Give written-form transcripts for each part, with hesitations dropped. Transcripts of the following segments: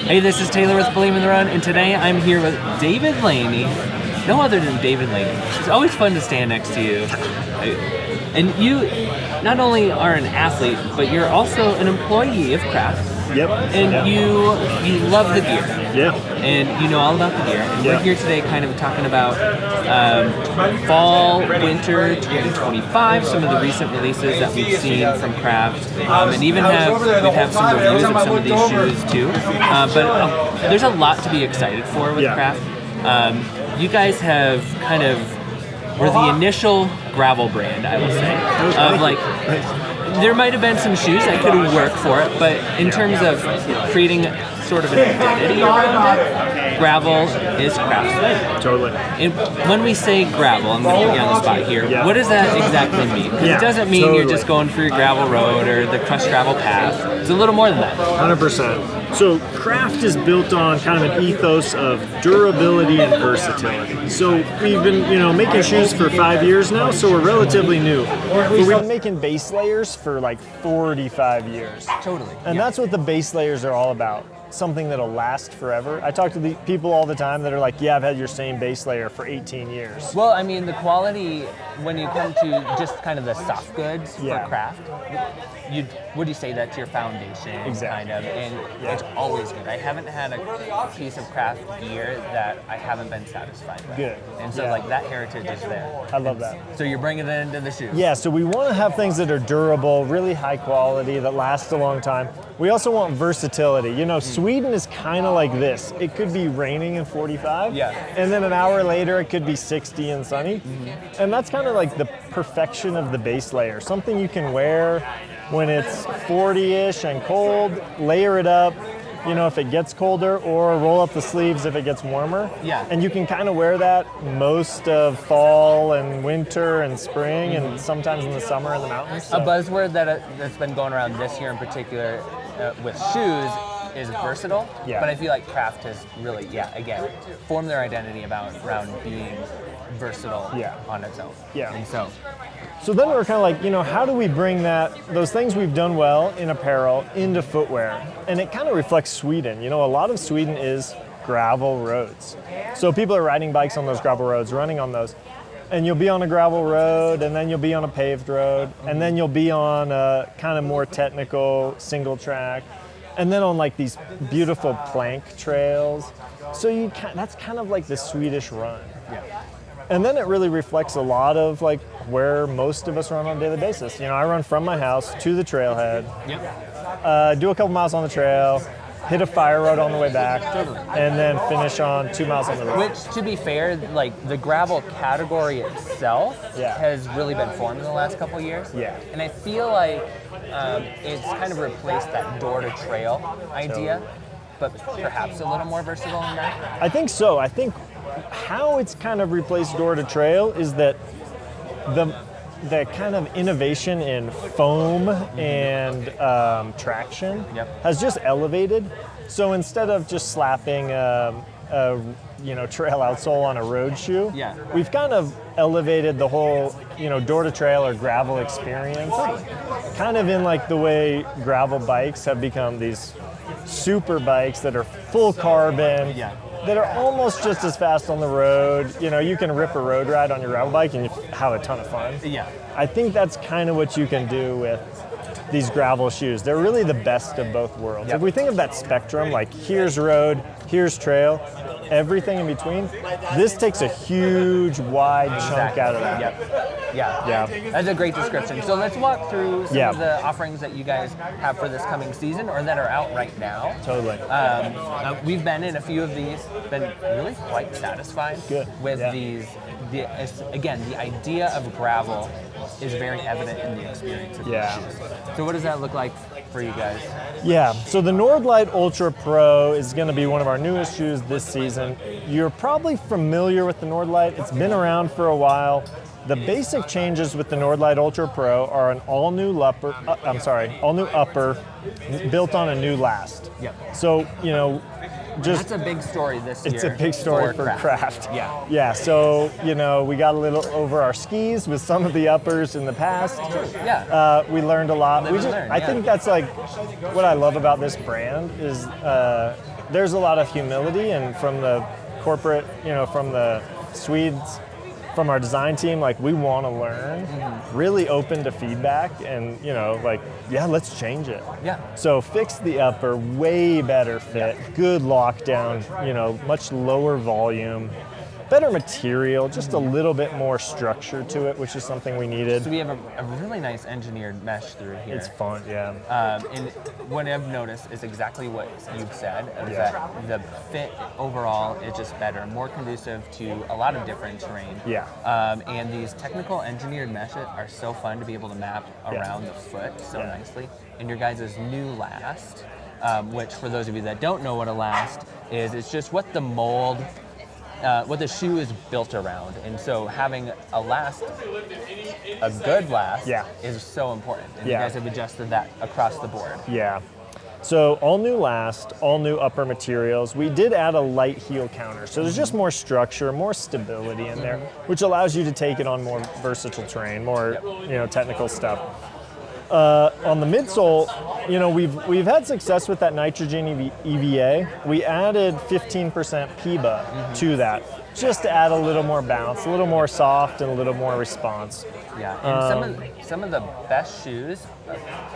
Hey, this is Taylor with Believe in the Run, and today I'm here with David Laney. No other than David Laney. It's always fun to stand next to you. And you not only are an athlete, but you're also an employee of Craft. Yep. And you love the gear. Yeah. And you know all about the gear. And we're here today kind of talking about fall, winter 2025, some of the recent releases that we've seen from Craft. And even we've had some reviews of some of these shoes too. But there's a lot to be excited for with Craft. You guys have kind of were the initial gravel brand, I will say, of like. There might have been some shoes that could work for it, but in terms of creating sort of an identity around it, gravel is Craft's thing. Totally. And when we say gravel, I'm going to put you on the spot here, what does that exactly mean? Because it doesn't mean you're just going for your gravel road or the crushed gravel path. It's a little more than that. 100%. So Craft is built on kind of an ethos of durability and versatility. So we've been, making shoes for 5 years now, so we're relatively new. But we've been making base layers for like 45 years. Totally. And that's what the base layers are all about. Something that'll last forever. I talk to the people all the time that are like, I've had your same base layer for 18 years. Well, I mean, the quality, when you come to just kind of the soft goods for Craft, would you say that's your foundation? Exactly. Kind of, and it's always good. I haven't had a piece of Craft gear that I haven't been satisfied with. Good. And so like that heritage is there. I love that. So you're bringing it into the shoes. Yeah, so we want to have things that are durable, really high quality, that last a long time. We also want versatility. Sweden is kind of like this. It could be raining in 45, and then an hour later it could be 60 and sunny. And that's kind of like the perfection of the base layer. Something you can wear when it's 40-ish and cold, layer it up, if it gets colder, or roll up the sleeves if it gets warmer. Yeah. And you can kind of wear that most of fall and winter and spring and sometimes in the summer in the mountains. So. A buzzword that's been going around this year in particular with shoes is versatile, but I feel like Craft has really, again, formed their identity around being versatile on its own. Yeah. And so then we're kind of like, how do we bring those things we've done well in apparel into footwear? And it kind of reflects Sweden. A lot of Sweden is gravel roads. So people are riding bikes on those gravel roads, running on those. And you'll be on a gravel road, and then you'll be on a paved road, and then you'll be on a kind of more technical single track, and then on like these beautiful plank trails. So that's kind of like the Swedish run. Yeah. And then it really reflects a lot of like where most of us run on a daily basis. I run from my house to the trailhead, do a couple miles on the trail, hit a fire road on the way back, and then finish on 2 miles on the road. Which, to be fair, like the gravel category itself has really been formed in the last couple of years. Yeah. And I feel like it's kind of replaced that door-to-trail idea, but perhaps a little more versatile than that. I think so. I think how it's kind of replaced door-to-trail is that the kind of innovation in foam and traction has just elevated. So instead of just slapping a trail outsole on a road shoe, we've kind of elevated the whole door-to-trail or gravel experience, kind of in like the way gravel bikes have become these super bikes that are full carbon, that are almost just as fast on the road. You can rip a road ride on your gravel bike and you have a ton of fun. Yeah. I think that's kind of what you can do with these gravel shoes. They're really the best of both worlds. If we think of that spectrum, like here's road, here's trail, everything in between, this takes a huge, wide chunk out of that. Yeah. That's a great description. So let's walk through some of the offerings that you guys have for this coming season or that are out right now. Totally. We've been in a few of these, been really quite satisfied with these. Again, the idea of gravel is very evident in the experience of these shoes. So what does that look like for you guys? Yeah, so the Nordlite Ultra Pro is going to be one of our newest shoes this season. You're probably familiar with the Nordlite. It's been around for a while. The basic changes with the Nordlite Ultra Pro are an all-new upper built on a new last. Yep. So, That's a big story this year. It's a big story for craft. Yeah. Yeah, so, we got a little over our skis with some of the uppers in the past. Yeah. We learned a lot. I think that's like what I love about this brand is there's a lot of humility, and from the corporate, from the Swedes, from our design team, like we want to learn, really open to feedback, and let's change it. Yeah. So fix the upper, way better fit, good lockdown, much lower volume, better material, just a little bit more structure to it, which is something we needed. So we have a really nice engineered mesh through here. It's fun, yeah. And what I've noticed is exactly what you've said, is that the fit overall is just better, more conducive to a lot of different terrain. Yeah. And these technical engineered meshes are so fun to be able to map around the foot so nicely. And your guys' new last, which for those of you that don't know what a last is, it's just what the mold, what the shoe is built around. And so having a good last is so important. And you guys have adjusted that across the board. Yeah. So all new last, all new upper materials. We did add a light heel counter. So there's just more structure, more stability in there, which allows you to take it on more versatile terrain, more technical stuff. On the midsole, we've had success with that nitrogen EVA. We added 15% PIBA to that, just to add a little more bounce, a little more soft, and a little more response. Yeah, and some of the best shoes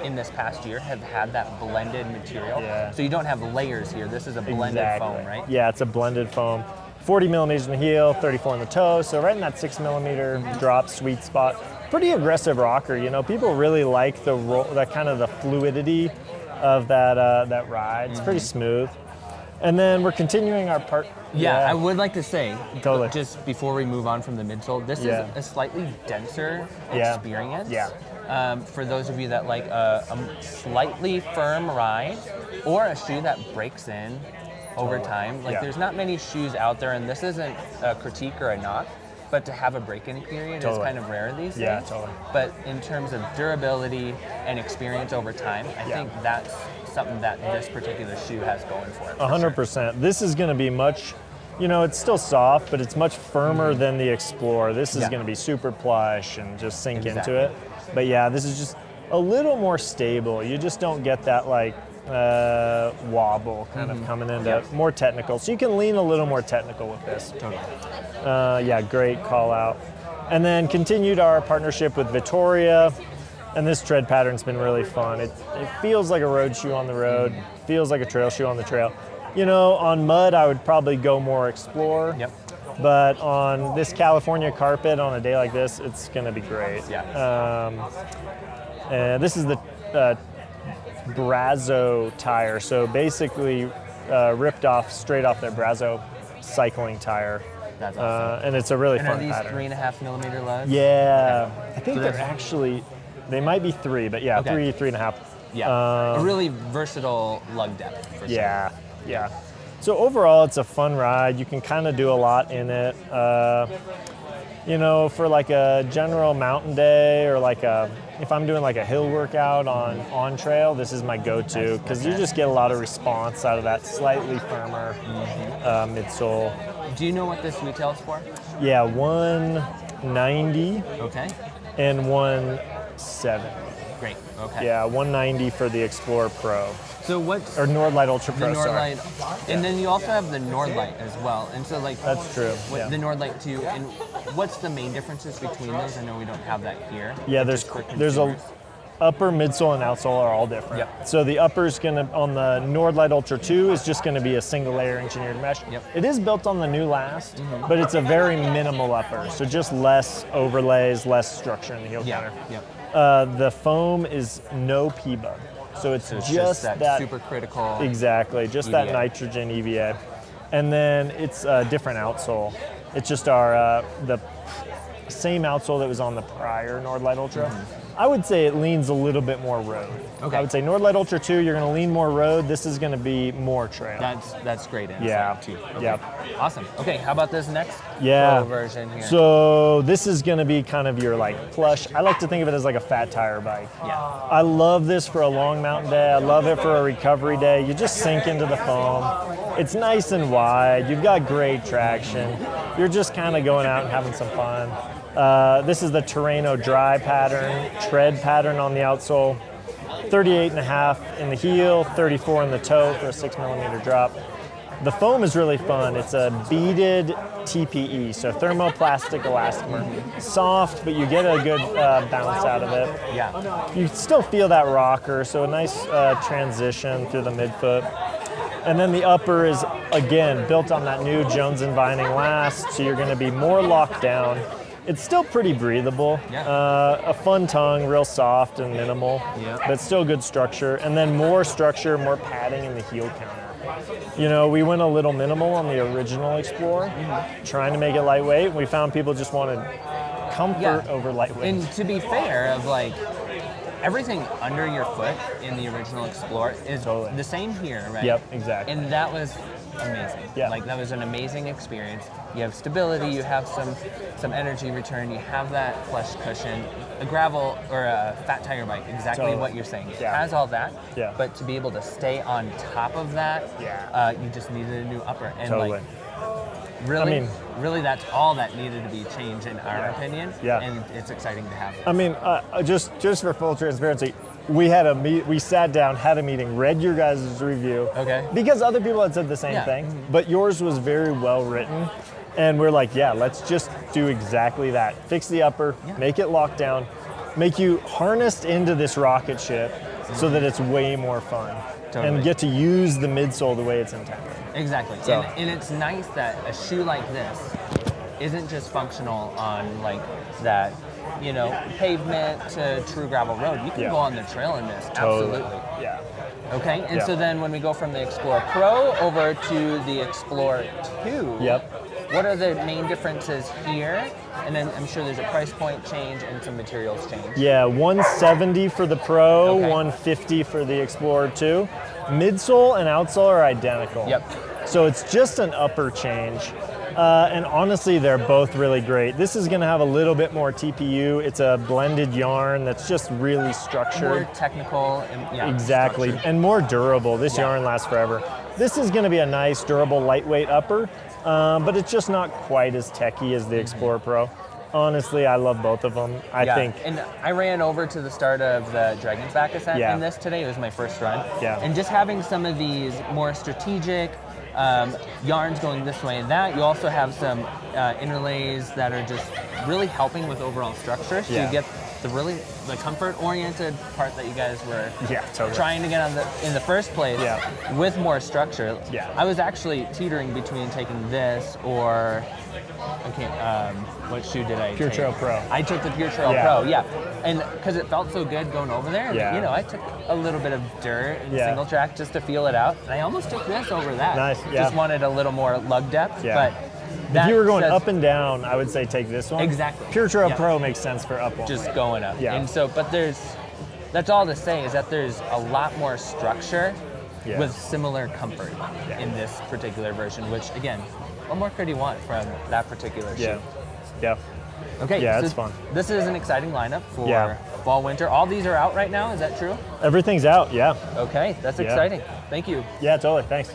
in this past year have had that blended material. Yeah. So you don't have layers here. This is a blended foam, right? Yeah, it's a blended foam. 40 millimeters in the heel, 34 in the toe, so right in that 6 millimeter drop sweet spot. Pretty aggressive rocker, people really like that kind of the fluidity of that ride. It's pretty smooth. And then we're continuing our part. Yeah, I would like to say, totally. Just before we move on from the midsole, this is a slightly denser experience. Yeah. For those of you that like a slightly firm ride, or a shoe that breaks in over time. Like there's not many shoes out there, and this isn't a critique or a knock, but to have a break-in period is kind of rare these days. Yeah, totally. But in terms of durability and experience over time, I think that's something that this particular shoe has going for it. 100%. Sure. This is going to be much, it's still soft, but it's much firmer than the Xplor. This is going to be super plush and just sink into it. But this is just a little more stable. You just don't get that wobble kind of coming into more technical. So you can lean a little more technical with this. Totally. Great call out. And then continued our partnership with Vittoria, and this tread pattern's been really fun. It feels like a road shoe on the road, feels like a trail shoe on the trail. On mud I would probably go more Xplor. Yep. But on this California carpet on a day like this, it's going to be great. Yeah. This is the Brazzo tire. So basically ripped off straight off their Brazzo cycling tire. That's awesome. And it's a really fun these pattern. 3.5 millimeter lugs? Yeah. I think they're actually, they might be 3, but 3.5. Yeah. A really versatile lug depth. For sure. Yeah. So overall, it's a fun ride. You can kind of do a lot in it. For like a general mountain day, or if I'm doing like a hill workout on trail, this is my go-to, because you just get a lot of response out of that slightly firmer midsole. Do you know what this retails for? Yeah, $190. Okay. And $170. Great. Okay. Yeah, $190 for the Xplor Pro. So what's or Nordlite Ultra Pro? The Nordlite, and then you also have the Nordlite as well. And so that's true. The Nordlite 2. And what's the main differences between those? I know we don't have that here. Yeah, there's a upper, midsole, and outsole are all different. Yep. So the upper's on the Nordlite Ultra 2 is just gonna be a single layer engineered mesh. Yep. It is built on the new last, but it's a very minimal upper. So just less overlays, less structure in the heel counter. Yep. The foam is no PIBA. So it's just that super critical. Exactly, just EVA. that nitrogen EVA. And then it's a different outsole. It's just our, same outsole that was on the prior Nordlite Ultra. I would say it leans a little bit more road. Okay. I would say Nordlite Ultra 2, you're going to lean more road. This is going to be more trail. That's great insight Yeah. too. Okay. Yep. Awesome. Okay, how about this next Yeah. Pro version here? So this is going to be kind of your like plush. I like to think of it as like a fat tire bike. Yeah. I love this for a long mountain day. I love it for a recovery day. You just sink into the foam. It's nice and wide. You've got great traction. You're just kind of going out and having some fun. This is the Terreno dry pattern, tread pattern on the outsole. 38.5 in the heel, 34 in the toe for a 6mm drop. The foam is really fun. It's a beaded TPE, so thermoplastic elastomer. Soft, but you get a good bounce out of it. Yeah. You still feel that rocker, so a nice transition through the midfoot. And then the upper is, again, built on that new Jones & Vining last, so you're going to be more locked down. It's still pretty breathable. Yeah. A fun tongue, real soft and minimal, but still good structure. And then more structure, more padding in the heel counter. You know, we went a little minimal on the original Xplor, trying to make it lightweight. We found people just wanted comfort over lightweight. And to be fair, of like everything under your foot in the original Xplor is the same here, right? Yep, exactly. And that was amazing. Yeah. Like that was an amazing experience. You have stability, you have some energy return, you have that plush cushion. A gravel or a fat tire bike, exactly what you're saying. It has all that, but to be able to stay on top of that, you just needed a new upper. And like really, really that's all that needed to be changed in our opinion. Yeah. And it's exciting to have it. I mean, just for full transparency, we sat down, had a meeting, read your guys' review. Okay. Because other people had said the same thing, but yours was very well written. And we're like, yeah, let's just do exactly that. Fix the upper, make it locked down, make you harnessed into this rocket ship so that it's way more fun. And get to use the midsole the way it's intended. Exactly. So. And it's nice that a shoe like this isn't just functional on like that, you know, pavement to true gravel road. You can go on the trail in this. Absolutely. Yeah. Okay, and so then when we go from the Xplor Pro over to the Xplor 2, what are the main differences here? And then I'm sure there's a price point change and some materials change. Yeah, $170 for the Pro, $150 for the Xplor 2. Midsole and outsole are identical. Yep. So it's just an upper change. And honestly, they're both really great. This is going to have a little bit more TPU. It's a blended yarn that's just really structured. More technical. And, exactly. Structured. And more durable. This yarn lasts forever. This is going to be a nice, durable, lightweight upper. But it's just not quite as techy as the Xplor Pro. Honestly, I love both of them. I think. And I ran over to the start of the Dragon's Back ascent in this today. It was my first run. And just having some of these more strategic yarns going this way and that, you also have some interlays that are just really helping with overall structure. So you get the comfort-oriented part that you guys were trying to get on in the first place with more structure. I was actually teetering between taking this or what shoe did I take? Pure Trail Pro. I took the Pure Trail Pro, and because it felt so good going over there, you know, I took a little bit of dirt and single track just to feel it out, and I almost took this over that. Nice, Just wanted a little more lug depth, but if you were going up and down, I would say take this one. Exactly. Pure Trail Pro makes sense for up one. Just going up. Yeah. And so, but that's all to say is that there's a lot more structure with similar comfort in this particular version, which again, what more could you want from that particular shoe? Yeah. Okay. Yeah, it's fun. This is an exciting lineup for fall, winter. All these are out right now, is that true? Everything's out, Okay, that's exciting. Thank you. Yeah, totally, thanks.